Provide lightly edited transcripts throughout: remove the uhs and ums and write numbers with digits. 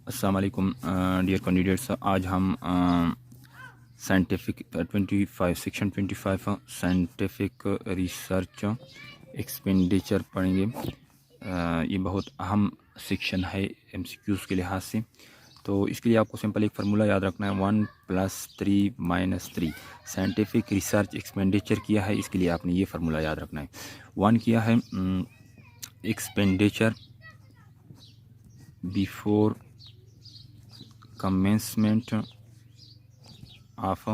अस्सलाम वालेकुम dear candidates. आज हम scientific 25 section 25 scientific research expenditure पढ़ेंगे। ये बहुत अहम सेक्शन है एमसीक्यूज़ के लिहाज से। तो इसके लिए आपको सिंपल एक फार्मूला याद रखना है, 1 + 3 - 3। साइंटिफिक रिसर्च एक्सपेंडिचर किया है, इसके लिए आपने ये फार्मूला याद रखना है। 1 किया है expenditure before commencement of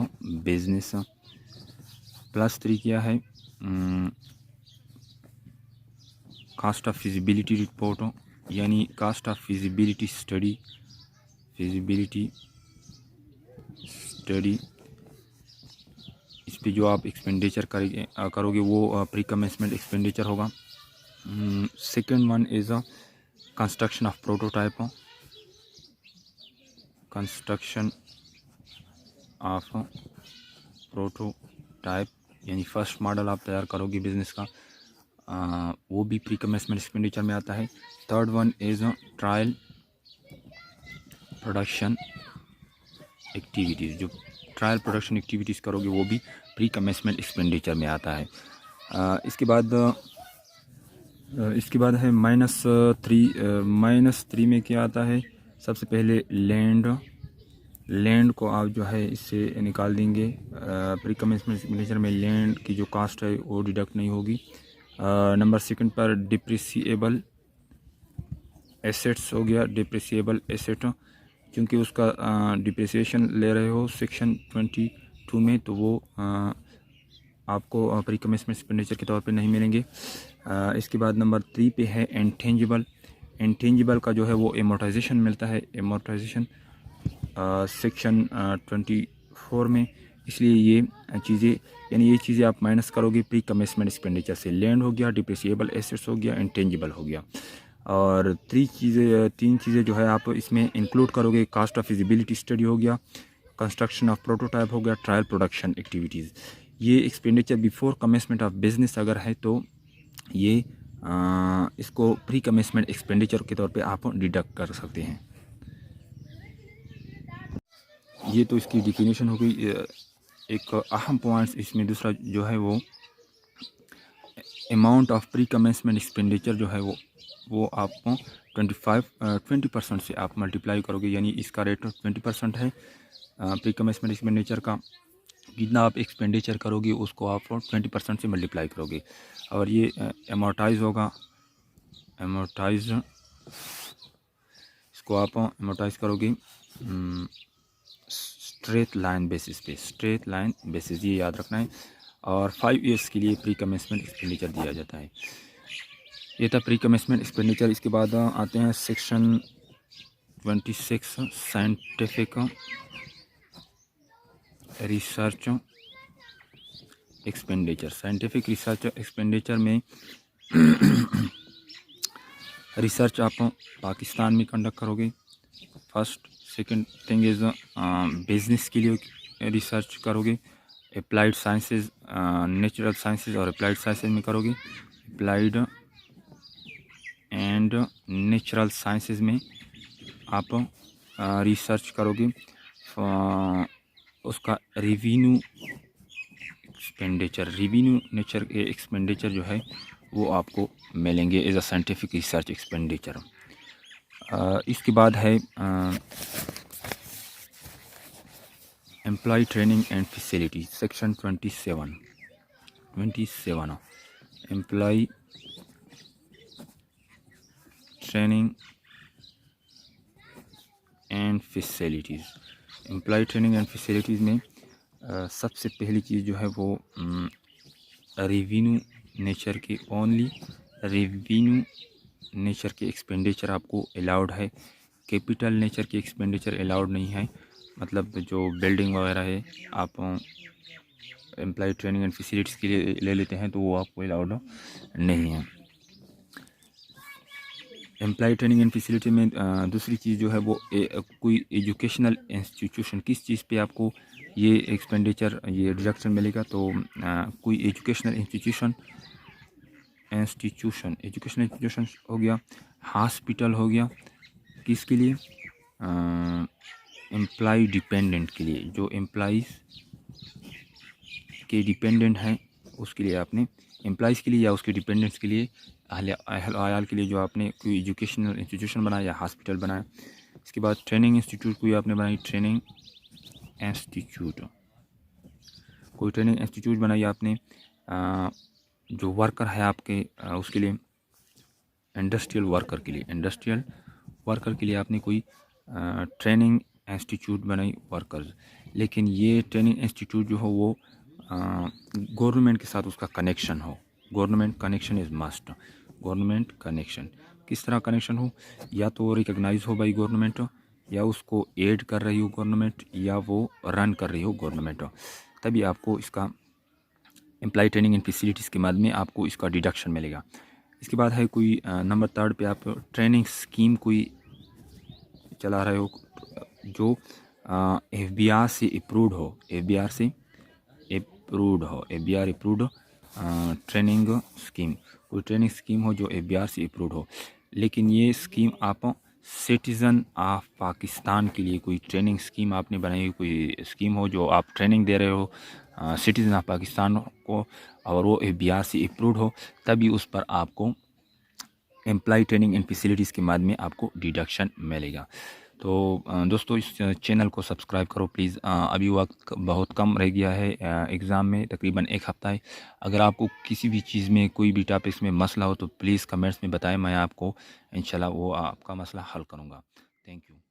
business, +3 किया है कास्ट ऑफ फिजिबिलिटी रिपोर्ट, यानी कास्ट ऑफ फिजिबिलिटी स्टडी इस पे जो आप एक्सपेंडिचर करोगे वो प्री कमेंसमेंट एक्सपेंडिचर होगा। Second one is construction of prototype, construction of prototype यानी फर्स्ट मॉडल आप तैयार करोगे बिजनेस का, वो भी प्री कमेंसमेंट एक्सपेंडिचर में आता है। Third one is trial production activities, जो ट्रायल प्रोडक्शन एक्टिविटीज़ करोगे वो भी प्री कमेंसमेंट एक्सपेंडिचर में आता है। इसके बाद है -3 में क्या आता है? सबसे पहले लैंड को आप जो है इससे निकाल देंगे। प्री कमेंसमेंट एक्सपेंडिचर में लैंड की जो कास्ट है वो डिडक्ट नहीं होगी। नंबर सेकंड पर डिप्रिसिएबल एसेट्स हो गया। डिप्रिसिएबल एसेट क्योंकि उसका डिप्रिसिएशन ले रहे हो सेक्शन 22 में, तो वो आपको प्री कमेंसमेंट एक्सपेंडिचर के तौर पे नहीं मिलेंगे। इसके बाद नंबर 3 पे है इंटेंजिबल का जो है वो एमोर्टाइजेशन मिलता है, एमोर्टाइजेशन सेक्शन 24 में। इसलिए ये चीज़ें आप माइनस करोगे प्री कमेंसमेंट एक्सपेंडिचर से। लैंड हो गया, डिप्रिसिएबल एसेट्स हो गया, इंटेंजिबल हो गया, और 3 चीज़ें जो है आप इसमें इंक्लूड करोगे। कास्ट ऑफ फिजिबिलिटी स्टडी हो गया, कंस्ट्रक्शन ऑफ प्रोटोटाइप हो गया, ट्रायल प्रोडक्शन एक्टिविटीज़। ये expenditure before commencement of business अगर है तो ये इसको प्री कमेंसमेंट एक्सपेंडिचर के तौर पे आप डिडक्ट कर सकते हैं। ये तो इसकी डिफिनेशन हो गई। एक अहम पॉइंट्स इसमें दूसरा जो है वो amount of pre commencement expenditure जो है वो आपको 20% से आप मल्टीप्लाई करोगे, यानी इसका रेट 20% है प्री कमेंसमेंट एक्सपेंडिचर का। जितना आप एक्सपेंडिचर करोगे उसको आप 20% से मल्टीप्लाई करोगे, और ये एमोर्टाइज होगा। इसको आप एमोर्टाइज करोगे स्ट्रेट लाइन बेसिस ये याद रखना है। और 5 ईयर्स के लिए प्री कमेंसमेंट एक्सपेंडिचर दिया जाता है। ये था प्री कमेंसमेंट एक्सपेंडिचर। इसके बाद आते हैं section 26 scientific research expenditure. Scientific research expenditure में रिसर्च आप पाकिस्तान में कंडक्ट करोगे first. Second thing is business के लिए रिसर्च करोगे। अप्लाइड साइंसेस, नेचुरल साइंसेस और अप्लाइड साइंसेस में करोगे। अप्लाइड एंड नेचुरल साइंसेस में आप रिसर्च करोगे। उसका रिवेन्यू नेचर के एक्सपेंडिचर जो है वो आपको मिलेंगे as a scientific research expenditure. इसके बाद है employee training and facility, section 27 employee training and facilities. Employee training and facilities में सबसे पहली चीज़ जो है वो रेवेन्यू नेचर के, ओनली रेवेन्यू नेचर के एक्सपेंडिचर आपको अलाउड है। कैपिटल नेचर के एक्सपेंडिचर अलाउड नहीं है, मतलब जो बिल्डिंग वगैरह है आप एम्प्लॉय ट्रेनिंग एंड फैसिलिटीज़ के लिए ले लेते हैं तो वो आपको अलाउड नहीं है। एम्प्लॉय ट्रेनिंग एंड फैसिलिटी में दूसरी चीज़ जो है वो कोई एजुकेशनल इंस्टीट्यूशन, किस चीज़ पे आपको ये एक्सपेंडिचर ये रिडक्शन मिलेगा, तो कोई एजुकेशनल इंस्टीट्यूशन हो गया, हॉस्पिटल हो गया। किसके लिए? एम्प्लॉय डिपेंडेंट के लिए, जो एम्प्लॉइज़ के डिपेंडेंट हैं उसके लिए आपने, एम्प्लॉइज़ के लिए या उसके डिपेंडेंट्स के लिए, अहल आयाल के लिए जो आपने कोई एजुकेशनल इंस्टीट्यूशन बनाया या हॉस्पिटल बनाया। इसके बाद ट्रेनिंग इंस्टीट्यूट कोई आपने बनाई, ट्रेनिंग इंस्टीट्यूट, कोई ट्रेनिंग इंस्टीट्यूट बनाई आपने जो वर्कर है आपके उसके लिए, इंडस्ट्रियल वर्कर के लिए, इंडस्ट्रियल वर्कर के लिए आपने कोई ट्रेनिंग इंस्टीट्यूट बनाई वर्कर्स। लेकिन ये ट्रेनिंग इंस्टीट्यूट जो हो वो गवर्नमेंट के साथ उसका कनेक्शन हो, government connection is must. Government connection किस तरह कनेक्शन हो, या तो रिकग्नाइज हो बाई गवर्नमेंट, या उसको एड कर रही हो गवर्नमेंट, या वो रन कर रही हो गवर्नमेंट, तभी आपको इसका एम्प्लॉय ट्रेनिंग एंड फैसिलिटीज़ के बाद में आपको इसका डिडक्शन मिलेगा। इसके बाद है कोई नंबर 3 पे आप ट्रेनिंग स्कीम कोई चला रहे हो जो FBR से अप्रूव्ड हो, FBR से अप्रूव्ड हो, FBR अप्रूव्ड ट्रेनिंग स्कीम, कोई ट्रेनिंग स्कीम हो जो FBR से अप्रूव्ड हो। लेकिन ये स्कीम आप सिटीज़न ऑफ पाकिस्तान के लिए कोई ट्रेनिंग स्कीम आपने बनाई हुई, कोई स्कीम हो जो आप ट्रेनिंग दे रहे हो सिटीज़न ऑफ पाकिस्तान को, और वो FBR से अप्रूव्ड हो, तभी उस पर आपको एम्प्लॉय ट्रेनिंग एंड फैसिलिटीज़ के बाद में आपको डिडक्शन मिलेगा। तो दोस्तों इस चैनल को सब्सक्राइब करो प्लीज़। अभी वक्त बहुत कम रह गया है एग्ज़ाम में, तकरीबन 1 हफ़्ता है। अगर आपको किसी भी चीज़ में कोई भी टॉपिक्स में मसला हो तो प्लीज़ कमेंट्स में बताएं, मैं आपको इंशाल्लाह वो आपका मसला हल करूँगा। Thank you.